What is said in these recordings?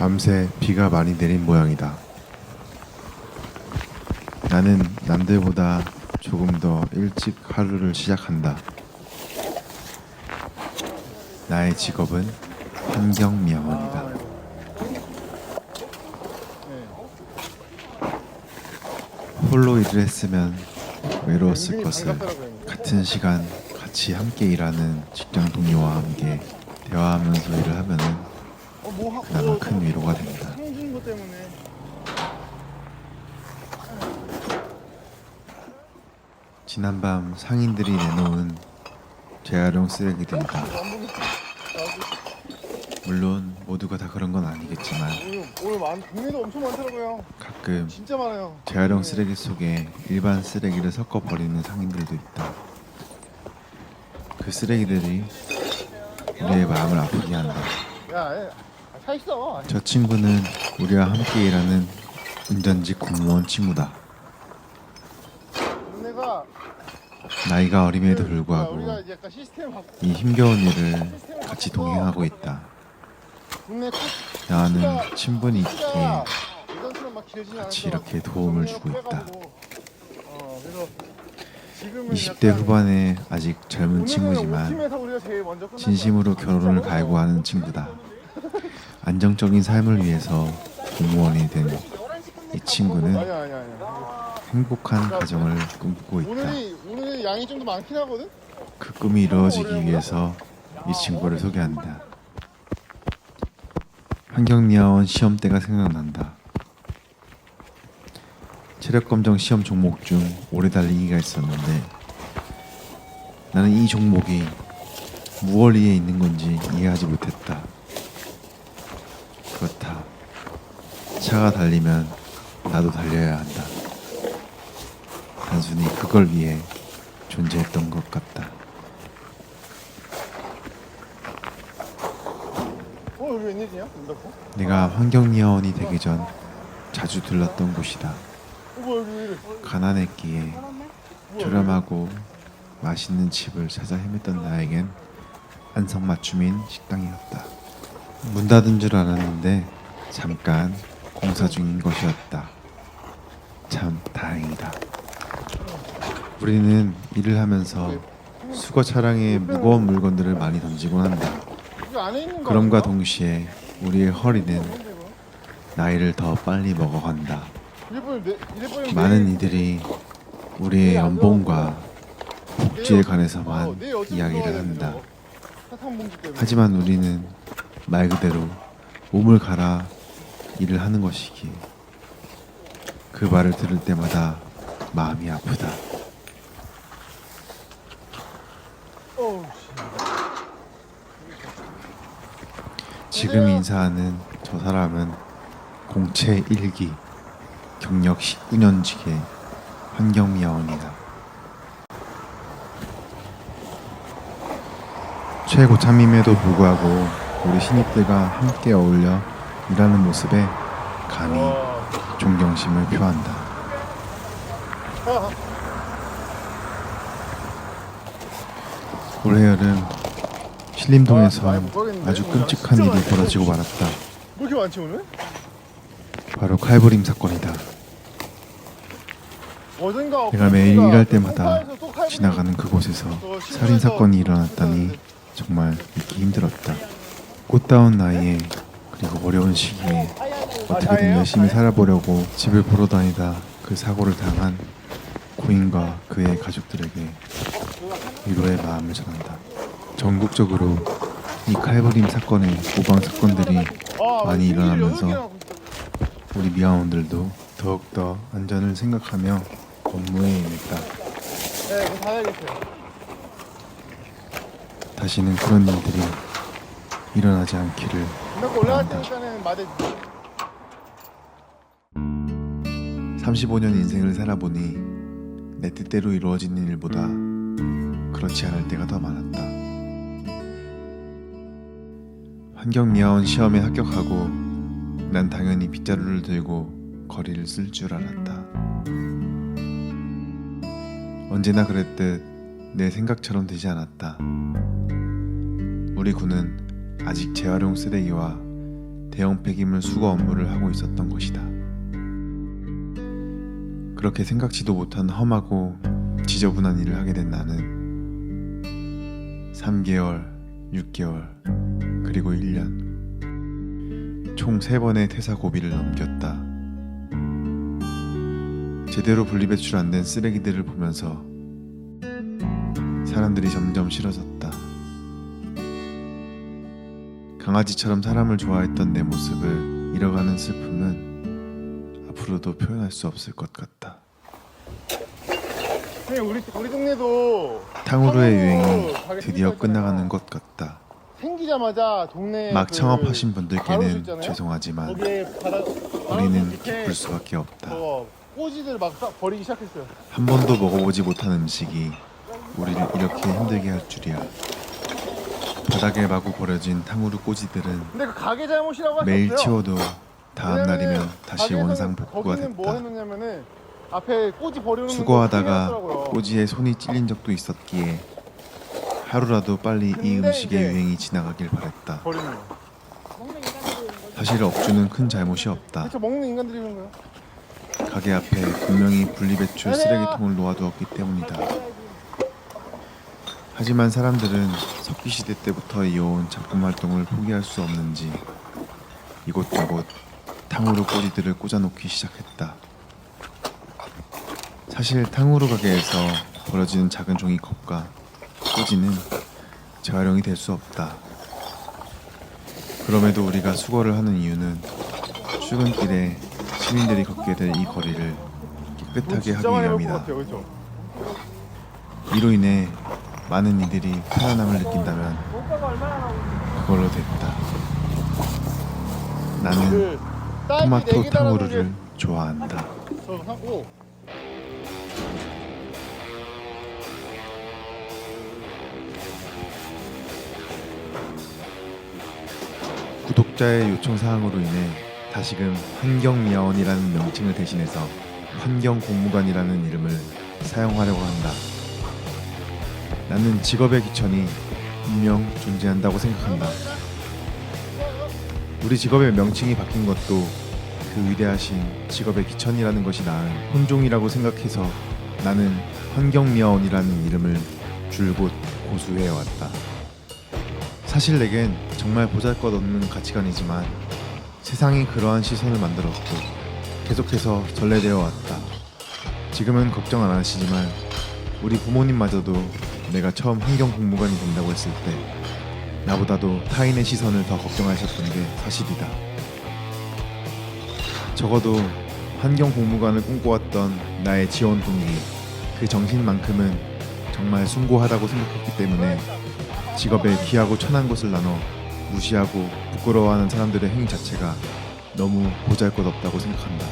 밤새 비가 많이 내린 모양이다. 나는 남들보다 조금 더 일찍 하루를 시작한다. 나의 직업은 환경미화원이다. 홀로 일을 했으면 외로웠을 것을 같은 시간 같이 함께 일하는 직장 동료와 함께 대화하면서 일을 하면은 그나마 큰 위로가 된다. 지난밤 상인들이 내놓은 재활용 쓰레기들이다. 물론 모두가 다 그런 건 아니겠지만 오늘 동네도 엄청 많더라고요. 가끔 진짜 많아요. 재활용 쓰레기 속에 일반 쓰레기를 섞어 버리는 상인들도 있다. 그 쓰레기들이 우리의 마음을 아프게 한다. 야, 차 있어. 저 친구는 우리와 함께 일하는 운전직 공무원 친구다. 동네가 나이가 어림에도 불구하고 우리가 이제 약간 시스템 바꾸고 이 힘겨운 일을 같이 동행하고 있다. 동네 나와는 친분이 있기에 예전처럼 막 길지 않아서 같이 이렇게 도움을 주고 있다. 그래서 지금은 20대 후반에 아직 젊은 친구지만 팀에서 우리가 제일 먼저 끝났어. 진심으로 결혼을 갈구하는 친구다. 안정적인 삶을 위해서 공무원이 된 이 친구는 아니야. 행복한 가정을 꿈꾸고 있다. 오늘 양이 좀 더 많긴 하거든. 그 꿈이 이루어지기 위해서 이 친구를 소개한다. 환경미화원 시험 때가 생각난다. 체력검정 시험 종목 중 오래 달리기가 있었는데 나는 이 종목이 무얼리에 있는 건지 이해하지 못했다. 그렇다. 차가 달리면 나도 달려야 한다. 단순히 그걸 위해 존재했던 것 같다. 여기 웬일이냐? 문 닫고? 내가 환경미화원이 되기 전 자주 들렀던 곳이다. 여기 왜 이래? 가난했기에 저렴하고 맛있는 집을 찾아 헤맸던 나에겐 안성맞춤인 식당이었다. 문 닫은 줄 알았는데 잠깐 공사 중인 것이었다. 참 다행이다. 우리는 일을 하면서 수거 차량에 무거운 물건들을 많이 던지곤 한다. 여기 안에 있는 거 그럼과 아닌가? 동시에 우리의 허리는 나이를 더 빨리 먹어간다. 많은 이들이 우리의 연봉과 복지에 관해서만 이야기를 한다. 하지만 우리는 말 그대로 몸을 갈아 일을 하는 것이기에 그 말을 들을 때마다 마음이 아프다. 지금 인사하는 저 사람은 공채 1기 경력 19년직의 환경미화원이다. 최고참임에도 불구하고 우리 신입들과 함께 어울려 일하는 모습에 감히 존경심을 표한다. 올해 여름 신림동에서 아주 끔찍한 일이 벌어지고 말았다. 뭐 이렇게 많지 오늘? 바로 칼부림 사건이다. 어젠가 내가 매일 일할 때마다 지나가는 그곳에서 살인 사건이 일어났다니 정말 믿기 힘들었다. 꽃다운 나이에 그리고 어려운 시기에 어떻게든 열심히 살아보려고 집을 보러 다니다 그 사고를 당한 고인과 그의 가족들에게 위로의 마음을 전한다. 전국적으로 이 칼부림 사건의 모방 사건들이 많이 일어나면서 우리 미화원들도 더욱더 안전을 생각하며 업무에 임했다. 네, 다 알겠어요. 다시는 그런 일들이 일어나지 않기를 올라갈 바란다. 때니까는 맞아. 35년 인생을 살아보니 내 뜻대로 이루어지는 일보다 그렇지 않을 때가 더 많았다. 환경미화원 시험에 합격하고 난 당연히 빗자루를 들고 거리를 쓸 줄 알았다. 언제나 그랬듯 내 생각처럼 되지 않았다. 우리 군은 아직 재활용 쓰레기와 대형 폐기물 수거 업무를 하고 있었던 것이다. 그렇게 생각지도 못한 험하고 지저분한 일을 하게 된 나는 3개월, 6개월, 그리고 1년 총 3번의 퇴사 고비를 넘겼다. 제대로 분리배출 안 된 쓰레기들을 보면서 사람들이 점점 싫어졌다. 강아지처럼 사람을 좋아했던 내 모습을 잃어가는 슬픔은 앞으로도 표현할 수 없을 것 같다. 우리 동네도 탕후루의 유행이 가게 드디어 생겼잖아요. 끝나가는 것 같다. 생기자마자 동네 막 그 창업하신 가로수 분들께는 있잖아요? 죄송하지만 거기에 우리는 밑에 기쁠 수밖에 없다. 꼬지들 막 버리기 시작했어요. 한 번도 먹어보지 못한 음식이 우리를 이렇게 힘들게 할 줄이야. 바닥에 마구 버려진 탕후루 꼬지들은 근데 그 가게 잘못이라고 할 수 매일 없어요. 치워도 다음 날이면 다시 가게에서는 원상복구가 거기는 뭐 됐다. 해놓냐면은 앞에 꼬지 버려놓는 수거하다가 거 꼬지에 손이 찔린 적도 있었기에 하루라도 빨리 이 근데 음식의 이제 유행이 지나가길 바랬다. 버리는 거. 사실 억주는 큰 잘못이 없다. 그쵸, 먹는 인간들이 그런 거예요. 가게 앞에 분명히 분리배출 쓰레기통을 놓아두었기 때문이다. 하지만 사람들은 석기시대 때부터 이어온 작품 활동을 포기할 수 없는지 이곳저곳 탕후루 꼬리들을 꽂아놓기 시작했다. 사실 탕후루 가게에서 버려지는 작은 종이컵과 꼬지는 재활용이 될 수 없다. 그럼에도 우리가 수거를 하는 이유는 출근길에 시민들이 걷게 될 이 거리를 깨끗하게 하기 위함이다. 그렇죠? 이로 인해 많은 이들이 편안함을 느낀다면 그걸로 됐다. 나는 그 딸기 토마토 4개 달아놓은 탕후루를 좋아한다. 저 하고 구독자의 요청 사항으로 인해 다시금 환경미화원이라는 명칭을 대신해서 환경공무관이라는 이름을 사용하려고 한다. 나는 직업의 귀천이 분명 존재한다고 생각한다. 우리 직업의 명칭이 바뀐 것도 그 위대하신 직업의 귀천이라는 것이 낳은 혼종이라고 생각해서 나는 환경미화원이라는 이름을 줄곧 고수해왔다. 사실 내겐 정말 보잘것없는 가치관이지만 세상이 그러한 시선을 만들었고 계속해서 전래되어 왔다. 지금은 걱정 안 하시지만 우리 부모님마저도 내가 처음 환경공무관이 된다고 했을 때 나보다도 타인의 시선을 더 걱정하셨던 게 사실이다. 적어도 환경공무관을 꿈꿔왔던 나의 지원 동기, 그 정신만큼은 정말 숭고하다고 생각했기 때문에 직업에 귀하고 천한 것을 나눠 무시하고 부끄러워하는 사람들의 행위 자체가 너무 보잘것없다고 생각한다.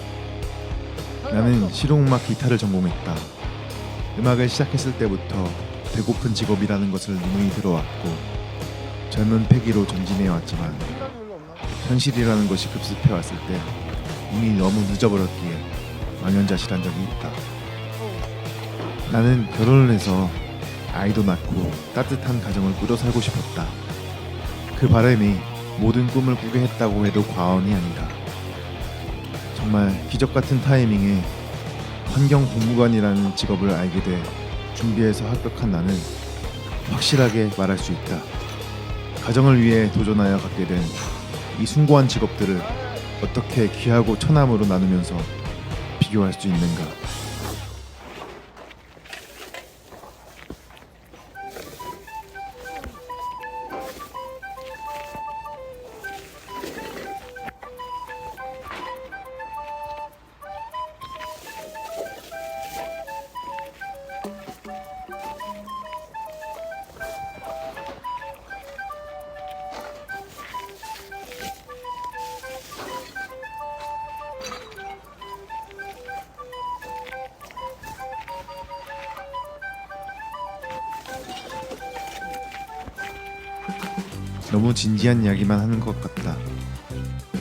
나는 실용음악 기타를 전공했다. 음악을 시작했을 때부터 배고픈 직업이라는 것을 누누이 들어왔고 젊은 패기로 전진해왔지만 생각이 별로 없나? 현실이라는 것이 급습해 왔을 때 이미 너무 늦어버렸기에 망연자실한 적이 있다. 나는 결혼을 해서 아이도 낳고 따뜻한 가정을 꾸려 살고 싶었다. 그 바람이 모든 꿈을 꾸게 했다고 해도 과언이 아니다. 정말 기적 같은 타이밍에 환경공무관이라는 직업을 알게 돼 준비해서 합격한 나는 확실하게 말할 수 있다. 가정을 위해 도전하여 갖게 된 이 숭고한 직업들을 어떻게 귀하고 천함으로 나누면서 비교할 수 있는가. 너무 진지한 이야기만 하는 것 같다.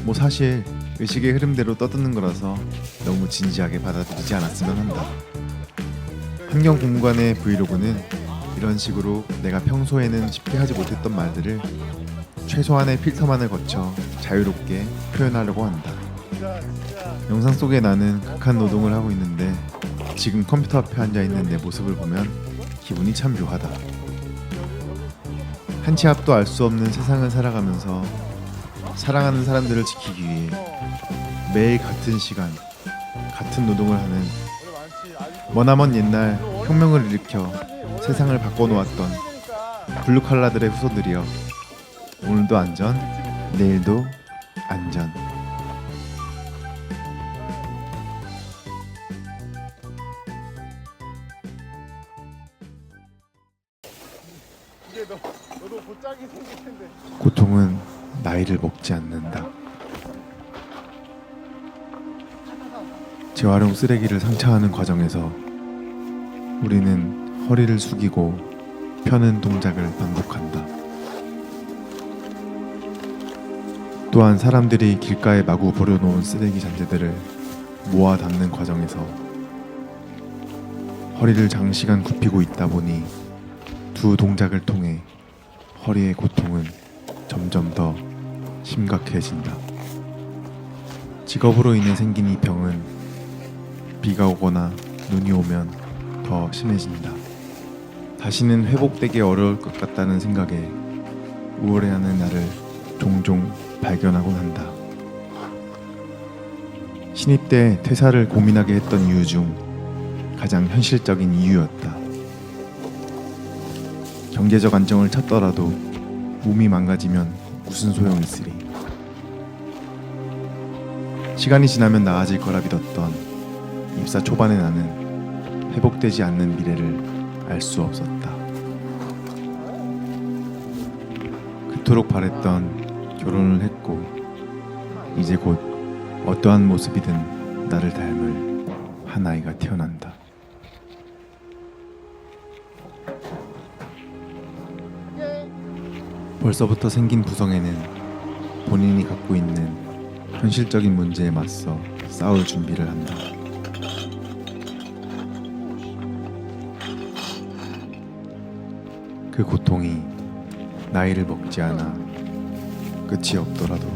뭐 사실 의식의 흐름대로 떠드는 거라서 너무 진지하게 받아들이지 않았으면 한다. 환경공무관의 브이로그는 이런 식으로 내가 평소에는 쉽게 하지 못했던 말들을 최소한의 필터만을 거쳐 자유롭게 표현하려고 한다. 영상 속에 나는 극한 노동을 하고 있는데 지금 컴퓨터 앞에 앉아 있는 내 모습을 보면 기분이 참 묘하다. 한 치 앞도 알 수 없는 세상을 살아가면서 사랑하는 사람들을 지키기 위해 매일 같은 시간, 같은 노동을 하는 머나먼 옛날 혁명을 일으켜 세상을 바꿔놓았던 블루칼라들의 후손들이여, 오늘도 안전, 내일도 안전. 이게 너도 곧장이 생길 텐데. 고통은 나이를 먹지 않는다. 재활용 쓰레기를 상차하는 과정에서 우리는 허리를 숙이고 펴는 동작을 반복한다. 또한 사람들이 길가에 마구 버려놓은 쓰레기 잔재들을 모아 담는 과정에서 허리를 장시간 굽히고 있다 보니 두 동작을 통해 허리의 고통은 점점 더 심각해진다. 직업으로 인해 생긴 이 병은 비가 오거나 눈이 오면 더 심해진다. 다시는 회복되기 어려울 것 같다는 생각에 우울해하는 나를 종종 발견하곤 한다. 신입 때 퇴사를 고민하게 했던 이유 중 가장 현실적인 이유였다. 경제적 안정을 찾더라도 몸이 망가지면 무슨 소용이 있으리. 시간이 지나면 나아질 거라 믿었던 입사 초반의 나는 회복되지 않는 미래를 알 수 없었다. 그토록 바랬던 결혼을 했고 이제 곧 어떠한 모습이든 나를 닮을 한 아이가 태어난다. 벌써부터 생긴 부성애는 본인이 갖고 있는 현실적인 문제에 맞서 싸울 준비를 한다. 그 고통이 나이를 먹지 않아 끝이 없더라도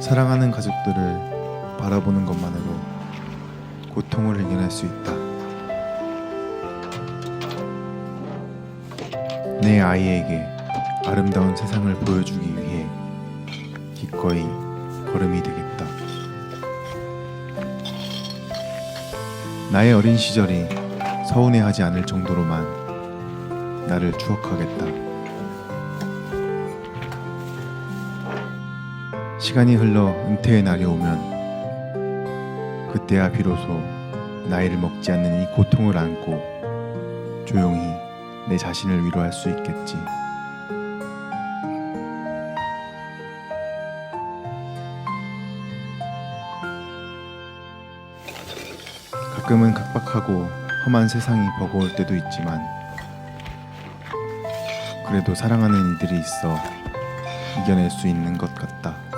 사랑하는 가족들을 바라보는 것만으로 고통을 이겨낼 수 있다. 내 아이에게 아름다운 세상을 보여주기 위해 기꺼이 걸음이 되겠다. 나의 어린 시절이 서운해하지 않을 정도로만 나를 추억하겠다. 시간이 흘러 은퇴의 날이 오면 그때야 비로소 나이를 먹지 않는 이 고통을 안고 조용히 내 자신을 위로할 수 있겠지. 가끔은 각박하고 험한 세상이 버거울 때도 있지만 그래도 사랑하는 이들이 있어 이겨낼 수 있는 것 같다.